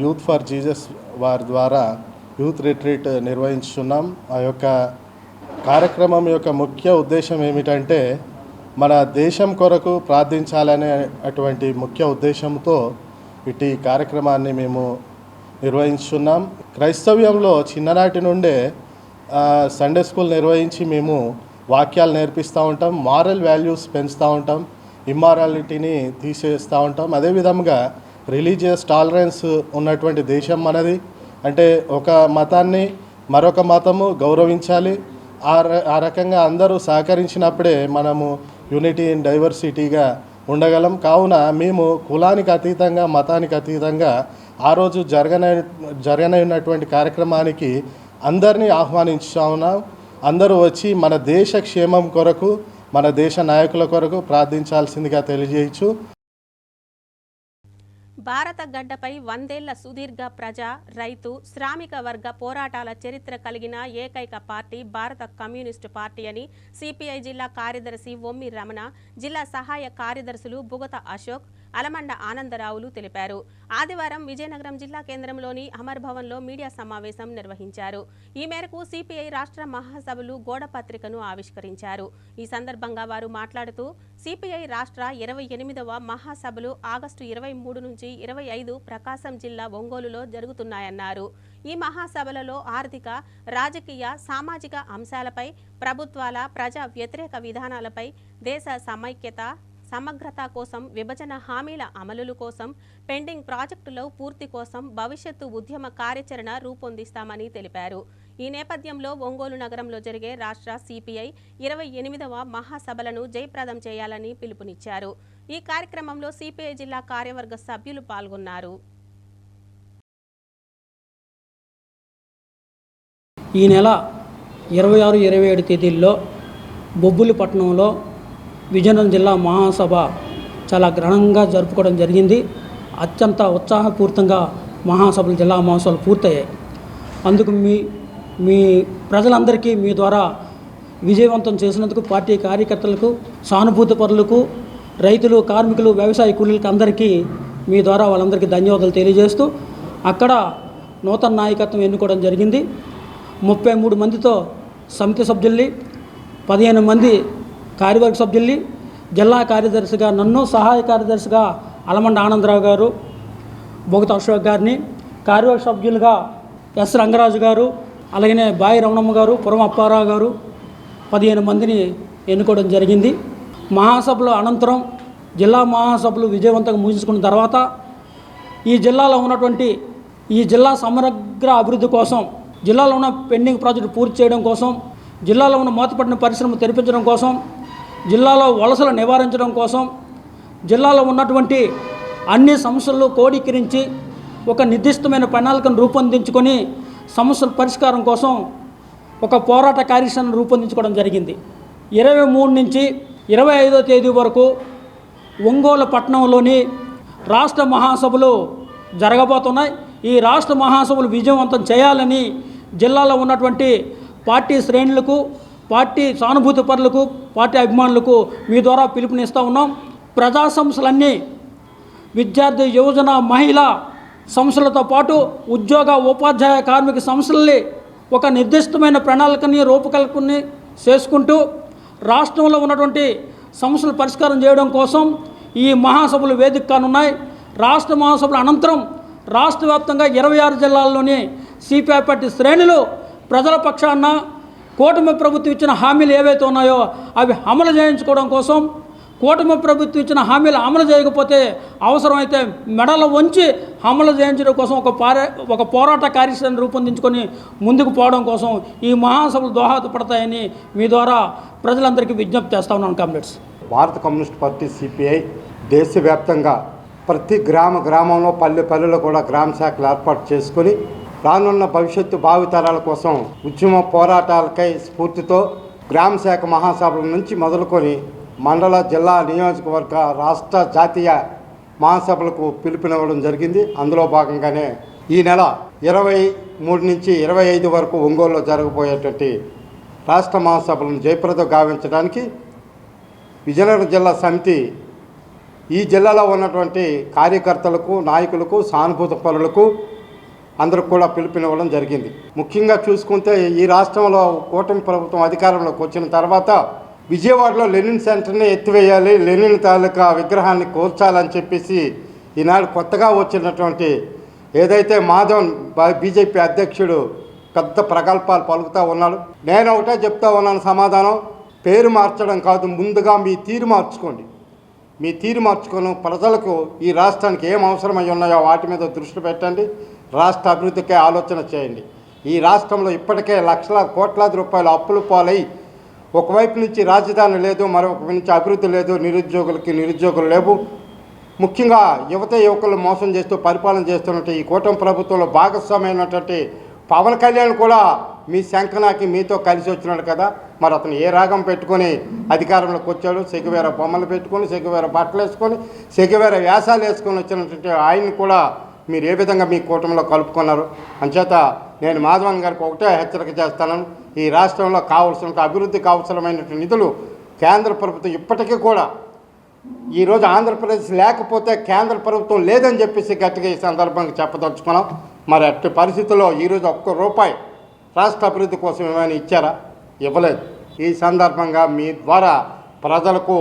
యూత్ ఫర్ జీసస్ వారి ద్వారా యూత్ రిట్రీట్ నిర్వహించున్నాం. ఆ యొక్క కార్యక్రమం యొక్క ముఖ్య ఉద్దేశం ఏమిటంటే మన దేశం కొరకు ప్రార్థించాలనే అటువంటి ముఖ్య ఉద్దేశంతో ఇటు కార్యక్రమాన్ని మేము నిర్వహించున్నాం. క్రైస్తవ్యంలో చిన్ననాటి నుండే సండే స్కూల్ నిర్వహించి మేము వాక్యాలు నేర్పిస్తూ ఉంటాం, మారల్ వాల్యూస్ పెంచుతూ ఉంటాం, ఇమ్మారాలిటీని తీసేస్తూ ఉంటాం. అదేవిధంగా రిలీజియస్ టాలరెన్స్ ఉన్నటువంటి దేశం మనది. అంటే ఒక మతాన్ని మరొక మతము గౌరవించాలి. ఆ రకంగా అందరూ సహకరించినప్పుడే మనము యూనిటీ ఇన్ డైవర్సిటీగా ఉండగలం. కావున మేము కులానికి అతీతంగా, మతానికి అతీతంగా ఆ రోజు జరగనటువంటి కార్యక్రమానికి అందరినీ ఆహ్వానించుతా ఉన్నాం. అందరూ వచ్చి మన దేశ క్షేమం కొరకు, మన దేశ నాయకుల కొరకు ప్రార్థించాల్సిందిగా తెలియజేయచ్చు. భారత గడ్డపై 100 ఏళ్ల సుదీర్ఘ ప్రజా, రైతు, శ్రామిక వర్గ పోరాటాల చరిత్ర కలిగిన ఏకైక పార్టీ భారత కమ్యూనిస్టు పార్టీ అని సిపిఐ జిల్లా కార్యదర్శి ఒమ్మి రమణ, జిల్లా సహాయ కార్యదర్శులు బుగత అశోక్, అలమండ ఆనందరావులు తెలిపారు. ఆదివారం విజయనగరం జిల్లా కేంద్రంలోని అమర్ భవన్లో మీడియా సమావేశం నిర్వహించారు. ఈ మేరకు సిపిఐ రాష్ట్ర మహాసభలు గోడ పత్రికను ఆవిష్కరించారు. ఈ సందర్భంగా వారు మాట్లాడుతూ సిపిఐ రాష్ట్ర 28వ మహాసభలు ఆగస్టు 23 నుంచి 25 ప్రకాశం జిల్లా ఒంగోలులో జరుగుతున్నాయన్నారు. ఈ మహాసభలలో ఆర్థిక, రాజకీయ, సామాజిక అంశాలపై, ప్రభుత్వాల ప్రజా వ్యతిరేక విధానాలపై, దేశ సమైక్యత, సమగ్రత కోసం, విభజన హామీల అమలు కోసం, పెండింగ్ ప్రాజెక్టుల పూర్తి కోసం భవిష్యత్తు ఉద్యమ కార్యాచరణ రూపొందిస్తామని తెలిపారు. ఈ నేపథ్యంలో ఒంగోలు నగరంలో జరిగే రాష్ట్ర సిపిఐ 28వ మహాసభలను జయప్రదం చేయాలని పిలుపునిచ్చారు. ఈ కార్యక్రమంలో సిపిఐ జిల్లా కార్యవర్గ సభ్యులు పాల్గొన్నారు. ఈ నెల 26, 27 తేదీల్లో బొబ్బులిపట్నంలో విజయనగరం జిల్లా మహాసభ చాలా ఘనంగా జరుపుకోవడం జరిగింది. అత్యంత ఉత్సాహపూరితంగా మహాసభలు, జిల్లా మహాసభలు పూర్తయ్యాయి. అందుకు మీ ప్రజలందరికీ మీ ద్వారా విజయవంతం చేసినందుకు పార్టీ కార్యకర్తలకు, సానుభూతి పరులకు, రైతులు, కార్మికులు, వ్యవసాయ కూలీలకు అందరికీ మీ ద్వారా వాళ్ళందరికీ ధన్యవాదాలు తెలియజేస్తూ, అక్కడ నూతన నాయకత్వం ఎన్నుకోవడం జరిగింది. 33 మందితో సమితి సభ్యుల్ని, 15 మంది కార్యవర్గ సభ్యుల్ని, జిల్లా కార్యదర్శిగా నన్ను, సహాయ కార్యదర్శిగా అలమండ ఆనందరావు గారు, బొగత అశోక్ గారిని, కార్యవర్గ సభ్యులుగా ఎస్ రంగరాజు గారు, అలాగనే బాయి రమణమ్మ గారు, పురం అప్పారావు గారు 15 మందిని ఎన్నుకోవడం జరిగింది. మహాసభల అనంతరం జిల్లా మహాసభలు విజయవంతంగా ముగించుకున్న తర్వాత ఈ జిల్లాలో ఉన్నటువంటి ఈ జిల్లా సమగ్ర అభివృద్ధి కోసం, జిల్లాలో ఉన్న పెండింగ్ ప్రాజెక్టు పూర్తి చేయడం కోసం, జిల్లాలో ఉన్న మూతపడిన పరిశ్రమలు తెరిపించడం కోసం, జిల్లాలో వలసలు నివారించడం కోసం, జిల్లాలో ఉన్నటువంటి అన్ని సమస్యలు కోడీకరించి ఒక నిర్దిష్టమైన ప్రణాళికను రూపొందించుకొని సమస్యల పరిష్కారం కోసం ఒక పోరాట కార్యాచరణ రూపొందించుకోవడం జరిగింది. 23 నుంచి 25వ తేదీ వరకు ఒంగోలు పట్టణంలోని రాష్ట్ర మహాసభలు జరగబోతున్నాయి. ఈ రాష్ట్ర మహాసభలు విజయవంతం చేయాలని జిల్లాలో ఉన్నటువంటి పార్టీ శ్రేణులకు, పార్టీ సానుభూతి పరులకు, పార్టీ అభిమానులకు మీ ద్వారా పిలుపునిస్తూ ఉన్నాం. ప్రజా సమస్యలన్నీ విద్యార్థి, యువజన, మహిళా సమస్యలతో పాటు ఉద్యోగ, ఉపాధ్యాయ, కార్మిక సమస్యల్ని ఒక నిర్దిష్టమైన ప్రణాళికని రూపకల్పన చేసుకుంటూ రాష్ట్రంలో ఉన్నటువంటి సమస్యలు పరిష్కారం చేయడం కోసం ఈ మహాసభలు వేదిక కానున్నాయి. రాష్ట్ర మహాసభల అనంతరం రాష్ట్ర వ్యాప్తంగా 26 జిల్లాల్లోని సిపిఐ పార్టీ శ్రేణులు ప్రజల పక్షాన కూటమి ప్రభుత్వం ఇచ్చిన హామీలు ఏవైతే ఉన్నాయో అవి అమలు చేయించుకోవడం కోసం, కూటమి ప్రభుత్వం ఇచ్చిన హామీలు అమలు చేయకపోతే అవసరమైతే మెడలు వంచి అమలు చేయించడం కోసం ఒక పోరాట కార్యాచరణ రూపొందించుకొని ముందుకు పోవడం కోసం ఈ మహాసభలు దోహదపడతాయని మీ ద్వారా ప్రజలందరికీ విజ్ఞప్తి చేస్తా ఉన్నాను. కామ్రేడ్స్, భారత కమ్యూనిస్ట్ పార్టీ సిపిఐ దేశవ్యాప్తంగా ప్రతి గ్రామంలో పల్లెలో కూడా గ్రామ శాఖలు ఏర్పాటు చేసుకొని రానున్న భవిష్యత్తు భావితరాల కోసం ఉద్యమ పోరాటాలకై స్ఫూర్తితో గ్రామ శాఖ మహాసభల నుంచి మొదలుకొని మండల, జిల్లా, నియోజకవర్గ, రాష్ట్ర, జాతీయ మహాసభలకు పిలుపునివ్వడం జరిగింది. అందులో భాగంగానే ఈ నెల 23 నుంచి 25 వరకు ఒంగోలులో జరగబోయేటువంటి రాష్ట్ర మహాసభలను జయప్రదం గావించడానికి విజయనగరం జిల్లా సమితి ఈ జిల్లాలో ఉన్నటువంటి కార్యకర్తలకు, నాయకులకు, సానుభూతి పరులకు అందరికి కూడా పిలుపునివ్వడం జరిగింది. ముఖ్యంగా చూసుకుంటే ఈ రాష్ట్రంలో కూటమి ప్రభుత్వం అధికారంలోకి వచ్చిన తర్వాత విజయవాడలో లెనిన్ సెంటర్ని ఎత్తివేయాలి, లెనిన్ తాలూకా విగ్రహాన్ని కూర్చాలని చెప్పేసి ఈనాడు కొత్తగా వచ్చినటువంటి ఏదైతే మాధవన్ బీజేపీ అధ్యక్షుడు పెద్ద ప్రగల్భాలు పలుకుతూ ఉన్నాడు. నేను ఒకటే చెప్తా ఉన్నాను సమాధానం, పేరు మార్చడం కాదు, ముందుగా మీ తీరు మార్చుకోండి. మీ తీరు మార్చుకొని ప్రజలకు ఈ రాష్ట్రానికి ఏం అవసరమై ఉన్నాయో వాటి మీద దృష్టి పెట్టండి. రాష్ట్ర అభివృద్ధికే ఆలోచన చేయండి. ఈ రాష్ట్రంలో ఇప్పటికే కోట్లాది రూపాయల అప్పులు పాలై ఒకవైపు నుంచి రాజధాని లేదు, మరొక నుంచి అభివృద్ధి లేదు, నిరుద్యోగులు లేవు. ముఖ్యంగా యువకులు మోసం చేస్తూ పరిపాలన చేస్తున్నట్టు ఈ కూటమి ప్రభుత్వంలో భాగస్వామైనటువంటి పవన్ కళ్యాణ్ కూడా మీ శంఖనాకి మీతో కలిసి వచ్చినాడు కదా. మరి అతను ఏ రాగం పెట్టుకొని అధికారంలోకి వచ్చాడు? సెగవేర బొమ్మలు పెట్టుకొని, సెగవేర బట్టలు వేసుకొని, సెగవేర వ్యాసాలు వేసుకొని వచ్చినటువంటి ఆయన్ని కూడా మీరు ఏ విధంగా మీ కూటమిలో కలుపుకున్నారు? అంచేత నేను మాధవన్ గారికి ఒకటే హెచ్చరిక చేస్తాను, ఈ రాష్ట్రంలో కావాల్సిన అభివృద్ధికి అవసరమైనటువంటి నిధులు కేంద్ర ప్రభుత్వం ఇప్పటికీ కూడా, ఈరోజు ఆంధ్రప్రదేశ్ లేకపోతే కేంద్ర ప్రభుత్వం లేదని చెప్పేసి గట్టిగా ఈ సందర్భంగా చెప్పదలుచుకున్నాం. మరి అట్టి పరిస్థితుల్లో ఈరోజు ఒక్క రూపాయి రాష్ట్ర అభివృద్ధి కోసం ఏమైనా ఇచ్చారా? ఇవ్వలేదు. ఈ సందర్భంగా మీ ద్వారా ప్రజలకు,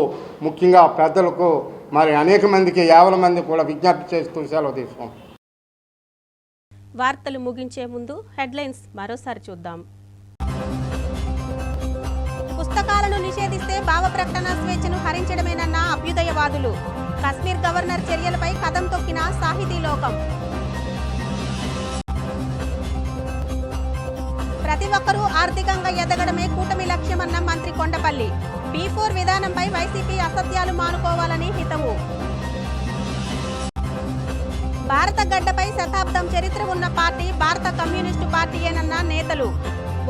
ముఖ్యంగా పెద్దలకు, మరి అనేక మందికి, 50 మంది కూడా విజ్ఞప్తి చేస్తూ సెలవు తీసుకున్నాం. వార్తలు ముగించే ముందు హెడ్లైన్స్ మరోసారి చూద్దాం. పుస్తకాలను నిషేధిస్తే భావ ప్రకటన స్వేచ్ఛను హరించడమేనన్న అభ్యుదయవాదులు. కశ్మీర్ గవర్నర్ చర్యలపై కదం తొక్కిన సాహితీ లోకం. ప్రతి ఒక్కరూ ఆర్థికంగా ఎదగడమే కూటమి లక్ష్యమన్న మంత్రి కొండపల్లి. B4 విధానంపై వైసీపీ అసత్యాలు మానుకోవాలని హితవు. భారత గడ్డపై శతాబ్దం చరిత్ర ఉన్న పార్టీ భారత కమ్యూనిస్టు పార్టీయేనన్న నేతలు.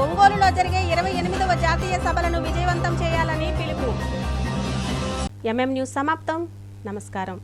ఒంగోలులో జరిగే 28వ జాతీయ సభలను విజయవంతం చేయాలని పిలుపు. MM న్యూస్ సమాప్తం. నమస్కారం.